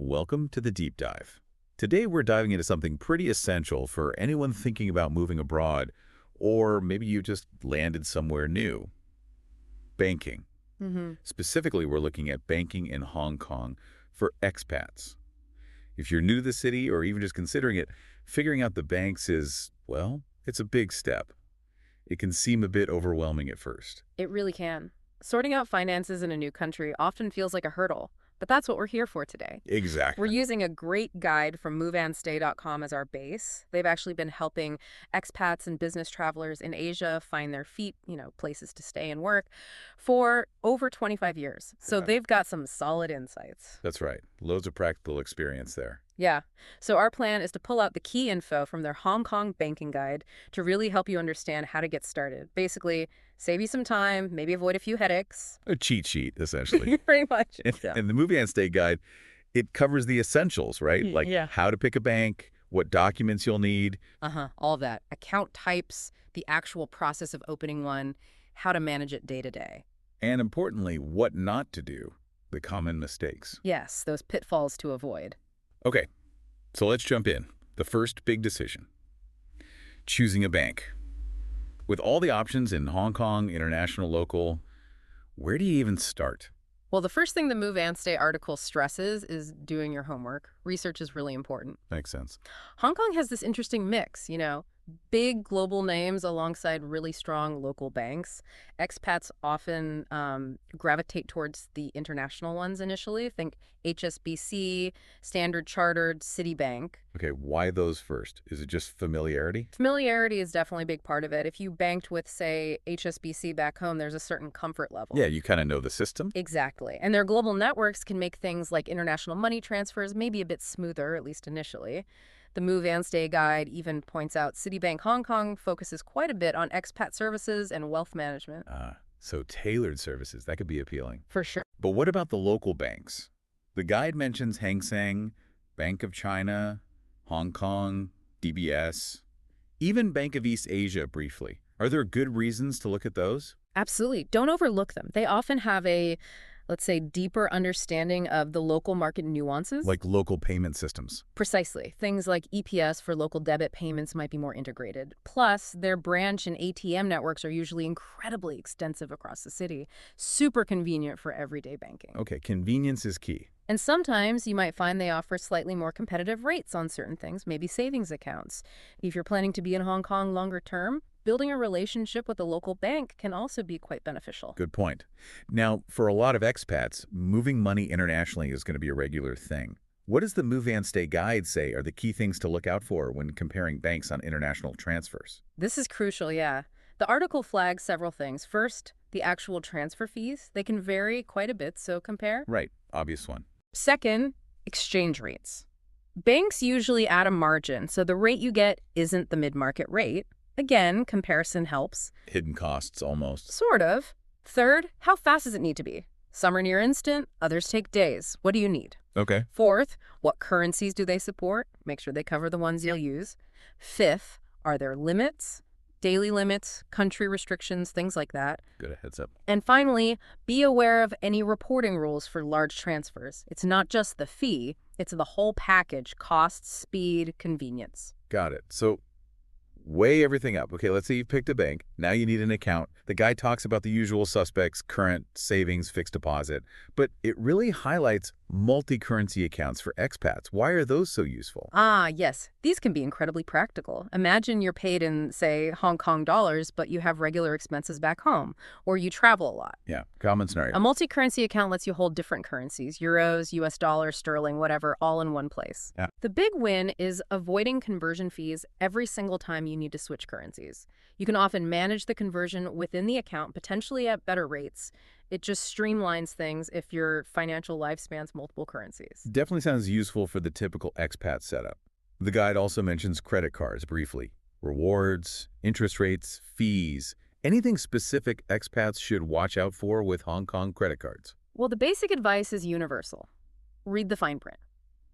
Welcome to the Deep Dive. Today we're diving into something pretty essential for anyone thinking about moving abroad, or maybe you just landed somewhere new. Banking. Specifically, we're looking at banking in Hong Kong for expats. If you're new to the city or even just considering it, figuring out the banks is, well, it's a big step. It can seem a bit overwhelming at first. It really can. Sorting out finances in a new country often feels like a hurdle, but that's what we're here for today. We're Exactly. using a great guide from moveandstay.com as our base. They've actually been helping expats and business travelers in Asia find their feet, places to stay and work for over 25 years. So Yeah. they've got some solid insights. That's right. Loads of practical experience there. Yeah. So our plan is to pull out the key info from their Hong Kong banking guide to really help you understand how to get started. Basically, save you some time, maybe avoid a few headaches. A cheat sheet, essentially. Pretty much. And the Movie and Stay guide, it covers the essentials, right? Like Yeah. how to pick a bank, what documents you'll need. All that. Account types, the actual process of opening one, how to manage it day to day. And importantly, what not to do, the common mistakes. Yes, those pitfalls to avoid. Okay, so let's jump in. The first big decision. Choosing a bank. With all the options in Hong Kong, international, local, where do you even start? Well, the first thing the Move and Stay article stresses is doing your homework. Research is really important. Makes sense. Hong Kong has this interesting mix, big global names alongside really strong local banks. Expats often gravitate towards the international ones initially. Think HSBC, Standard Chartered, Citibank. Okay, why those first? Is it just familiarity? Familiarity is definitely a big part of it. If you banked with, say, HSBC back home, there's a certain comfort level. Yeah, you kind of know the system. Exactly. And their global networks can make things like international money transfers maybe a bit smoother, at least initially. The Move and Stay guide even points out Citibank Hong Kong focuses quite a bit on expat services and wealth management. So tailored services, that could be appealing. For sure. But what about the local banks? The guide mentions Hang Seng, Bank of China, Hong Kong, DBS, even Bank of East Asia briefly. Are there good reasons to look at those? Absolutely. Don't overlook them. They often have a, let's say, deeper understanding of the local market nuances. Like local payment systems. Precisely. Things like EPS for local debit payments might be more integrated. Plus, their branch and ATM networks are usually incredibly extensive across the city. Super convenient for everyday banking. Okay, convenience is key. And sometimes you might find they offer slightly more competitive rates on certain things, maybe savings accounts. If you're planning to be in Hong Kong longer term, building a relationship with a local bank can also be quite beneficial. Good point. Now, for a lot of expats, moving money internationally is going to be a regular thing. What does the Move and Stay guide say are the key things to look out for when comparing banks on international transfers? This is crucial, yeah. The article flags several things. First, the actual transfer fees. They can vary quite a bit, so compare. Right, obvious one. Second, exchange rates. Banks usually add a margin, so the rate you get isn't the mid-market rate. Again, comparison helps. Hidden costs, almost. Sort of. Third, how fast does it need to be? Some are near instant, others take days. What do you need? Okay. Fourth, what currencies do they support? Make sure they cover the ones you'll use. Fifth, are there limits? Daily limits, country restrictions, things like that. Good, heads up. And finally, be aware of any reporting rules for large transfers. It's not just the fee, it's the whole package: cost, speed, convenience. Got it. So weigh everything up. Okay, let's say you've picked a bank. Now you need an account. The guy talks about the usual suspects: current, savings, fixed deposit. But it really highlights multi-currency accounts for expats. Why are those so useful? Yes. These can be incredibly practical. Imagine you're paid in, say, Hong Kong dollars, but you have regular expenses back home, or you travel a lot. Yeah, common scenario. A multi-currency account lets you hold different currencies: euros, US dollars, sterling, whatever, all in one place. Yeah. The big win is avoiding conversion fees every single time you need to switch currencies. You can often manage the conversion within the account, potentially at better rates. It just streamlines things if your financial life spans multiple currencies. Definitely sounds useful for the typical expat setup. The guide also mentions credit cards briefly. Rewards, interest rates, fees, anything specific expats should watch out for with Hong Kong credit cards. Well, the basic advice is universal. Read the fine print.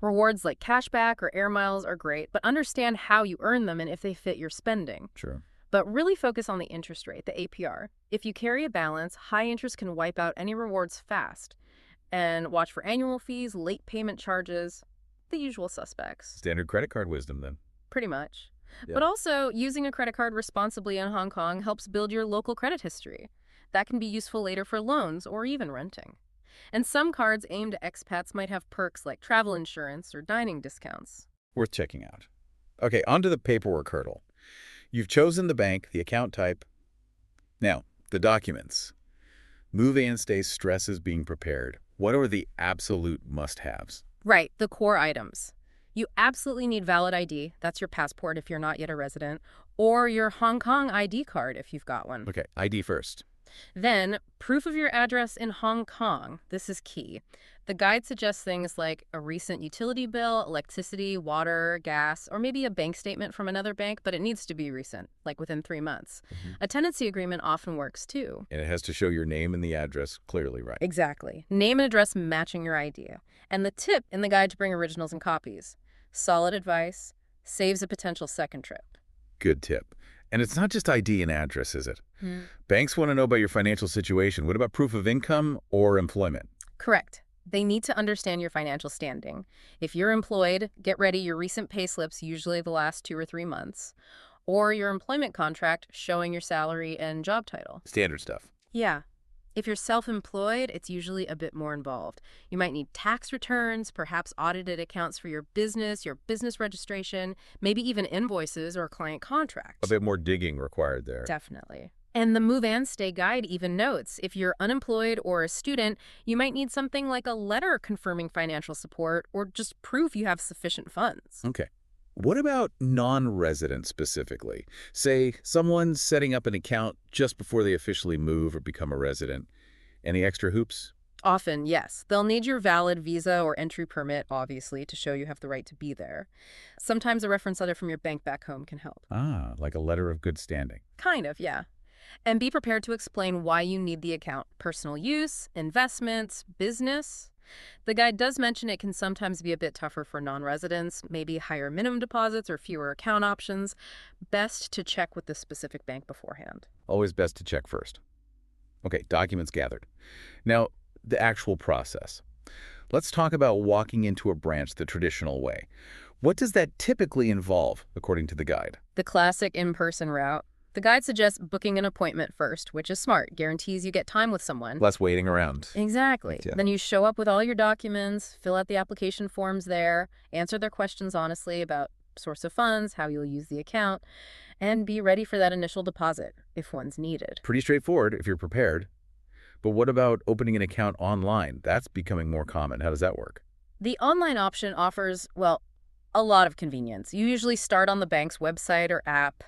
Rewards like cashback or air miles are great, but understand how you earn them and if they fit your spending. Sure. But really focus on the interest rate, the APR. If you carry a balance, high interest can wipe out any rewards fast. And watch for annual fees, late payment charges, the usual suspects. Standard credit card wisdom, then. Pretty much. Yeah. But also, using a credit card responsibly in Hong Kong helps build your local credit history. That can be useful later for loans or even renting. And some cards aimed at expats might have perks like travel insurance or dining discounts. Worth checking out. Okay, on to the paperwork hurdle. You've chosen the bank, the account type. Now, the documents. Move and stay stresses being prepared. What are the absolute must-haves? Right, the core items. You absolutely need valid ID, that's your passport if you're not yet a resident, or your Hong Kong ID card if you've got one. Okay, ID first. Then, proof of your address in Hong Kong. This is key. The guide suggests things like a recent utility bill, electricity, water, gas, or maybe a bank statement from another bank, but it needs to be recent, like within 3 months. A tenancy agreement often works too. And it has to show your name and the address clearly, right? Exactly. Name and address matching your ID. And the tip in the guide to bring originals and copies. Solid advice, saves a potential second trip. Good tip. And it's not just ID and address, is it? Banks want to know about your financial situation. What about proof of income or employment? Correct. They need to understand your financial standing. If you're employed, get ready your recent pay slips, usually the last 2 or 3 months, or your employment contract showing your salary and job title. Standard stuff. Yeah. If you're self-employed, it's usually a bit more involved. You might need tax returns, perhaps audited accounts for your business registration, maybe even invoices or client contracts. A bit more digging required there. Definitely. And the Move and Stay guide even notes if you're unemployed or a student, you might need something like a letter confirming financial support or just proof you have sufficient funds. Okay. What about non-residents specifically? Say someone's setting up an account just before they officially move or become a resident. Any extra hoops? Often, yes. They'll need your valid visa or entry permit, obviously, to show you have the right to be there. Sometimes a reference letter from your bank back home can help. Ah, like a letter of good standing. Kind of, yeah. And be prepared to explain why you need the account. Personal use, investments, business. The guide does mention it can sometimes be a bit tougher for non-residents, maybe higher minimum deposits or fewer account options. Best to check with the specific bank beforehand. Always best to check first. Okay, documents gathered. Now, the actual process. Let's talk about walking into a branch the traditional way. What does that typically involve, according to the guide? The classic in-person route. The guide suggests booking an appointment first, which is smart. Guarantees you get time with someone. Less waiting around. Exactly. Yeah. Then you show up with all your documents, fill out the application forms there, answer their questions honestly about source of funds, how you'll use the account, and be ready for that initial deposit if one's needed. Pretty straightforward if you're prepared. But what about opening an account online? That's becoming more common. How does that work? The online option offers, well, a lot of convenience. You usually start on the bank's website or app,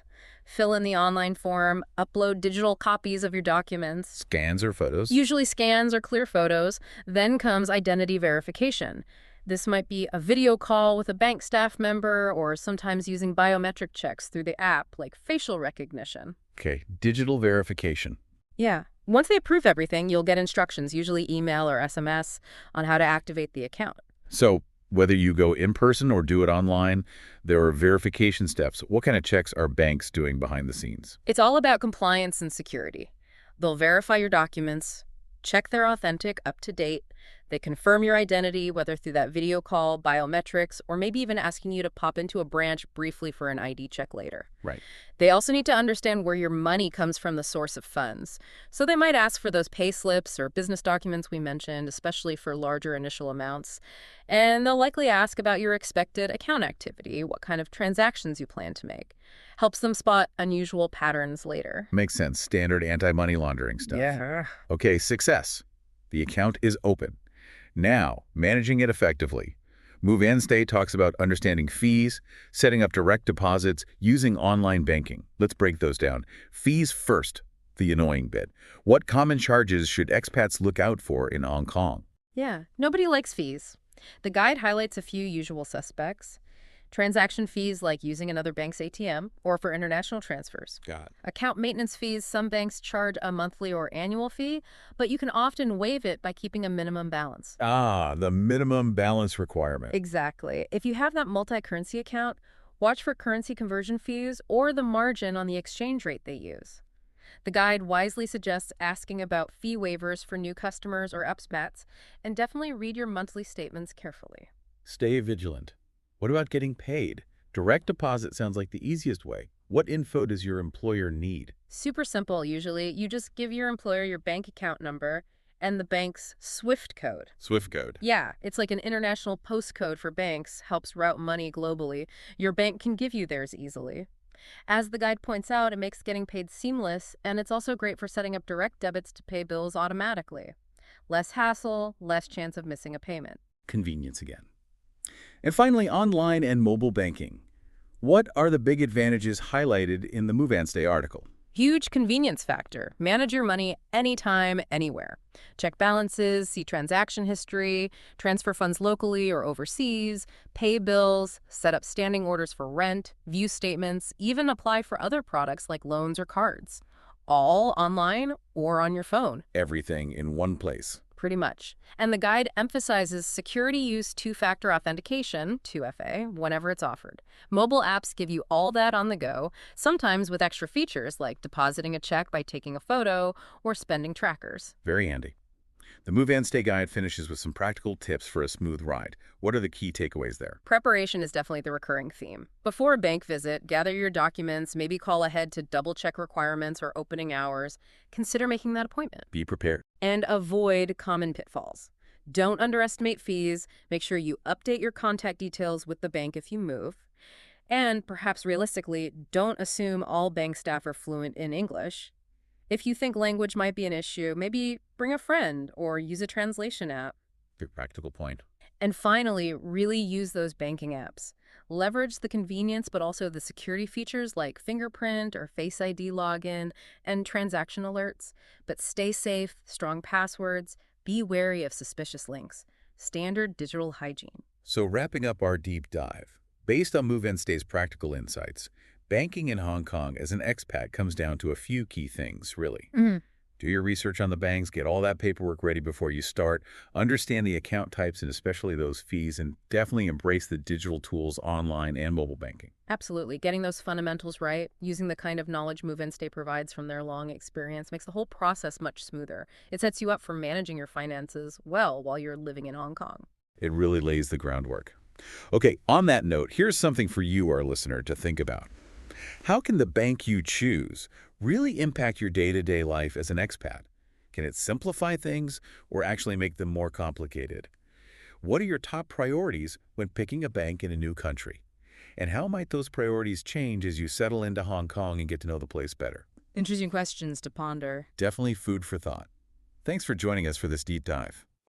fill in the online form, upload digital copies of your documents. Scans or photos? Usually scans or clear photos. Then comes identity verification. This might be a video call with a bank staff member or sometimes using biometric checks through the app like facial recognition. Okay, digital verification. Yeah. Once they approve everything, you'll get instructions, usually email or SMS, on how to activate the account. So whether you go in person or do it online, there are verification steps. What kind of checks are banks doing behind the scenes? It's all about compliance and security. They'll verify your documents, check they're authentic, up to date. They confirm your identity, whether through that video call, biometrics, or maybe even asking you to pop into a branch briefly for an ID check later. Right. They also need to understand where your money comes from, the source of funds. So they might ask for those pay slips or business documents we mentioned, especially for larger initial amounts. And they'll likely ask about your expected account activity, what kind of transactions you plan to make. Helps them spot unusual patterns later. Makes sense. Standard anti-money laundering stuff. Yeah. Okay, success. The account is open. Now, managing it effectively. Move and Stay talks about understanding fees, setting up direct deposits, using online banking. Let's break those down. Fees first, the annoying bit. What common charges should expats look out for in Hong Kong? Yeah, nobody likes fees. The guide highlights a few usual suspects. Transaction fees like using another bank's ATM or for international transfers. Got it. Account maintenance fees, some banks charge a monthly or annual fee, but you can often waive it by keeping a minimum balance. Ah, the minimum balance requirement. Exactly. If you have that multi-currency account, watch for currency conversion fees or the margin on the exchange rate they use. The guide wisely suggests asking about fee waivers for new customers or expats, and definitely read your monthly statements carefully. Stay vigilant. What about getting paid? Direct deposit sounds like the easiest way. What info does your employer need? Super simple, usually. You just give your employer your bank account number and the bank's SWIFT code. Swift code. Yeah, it's like an international postcode for banks, helps route money globally. Your bank can give you theirs easily. As the guide points out, it makes getting paid seamless, and it's also great for setting up direct debits to pay bills automatically. Less hassle, less chance of missing a payment. Convenience again. And finally, online and mobile banking. What are the big advantages highlighted in the Move and Stay article? Huge convenience factor. Manage your money anytime, anywhere. Check balances, see transaction history, transfer funds locally or overseas, pay bills, set up standing orders for rent, view statements, even apply for other products like loans or cards. All online or on your phone. Everything in one place. Pretty much. And the guide emphasizes security use two-factor authentication, 2FA, whenever it's offered. Mobile apps give you all that on the go, sometimes with extra features like depositing a check by taking a photo or spending trackers. Very handy. The Move and Stay guide finishes with some practical tips for a smooth ride. What are the key takeaways there? Preparation is definitely the recurring theme. Before a bank visit, gather your documents, maybe call ahead to double-check requirements or opening hours. Consider making that appointment. Be prepared. And avoid common pitfalls. Don't underestimate fees. Make sure you update your contact details with the bank if you move. And perhaps realistically, don't assume all bank staff are fluent in English. If you think language might be an issue, maybe bring a friend or use a translation app. Very practical point. And finally, really use those banking apps. Leverage the convenience, but also the security features like fingerprint or Face ID login and transaction alerts. But stay safe, strong passwords, be wary of suspicious links. Standard digital hygiene. So wrapping up our deep dive, based on Move and Stay's practical insights, banking in Hong Kong as an expat comes down to a few key things, really. Do your research on the banks, get all that paperwork ready before you start, understand the account types and especially those fees, and definitely embrace the digital tools online and mobile banking. Absolutely. Getting those fundamentals right, using the kind of knowledge Move and Stay provides from their long experience makes the whole process much smoother. It sets you up for managing your finances well while you're living in Hong Kong. It really lays the groundwork. Okay, on that note, here's something for you, our listener, to think about. How can the bank you choose really impact your day-to-day life as an expat? Can it simplify things or actually make them more complicated? What are your top priorities when picking a bank in a new country? And how might those priorities change as you settle into Hong Kong and get to know the place better? Interesting questions to ponder. Definitely food for thought. Thanks for joining us for this deep dive.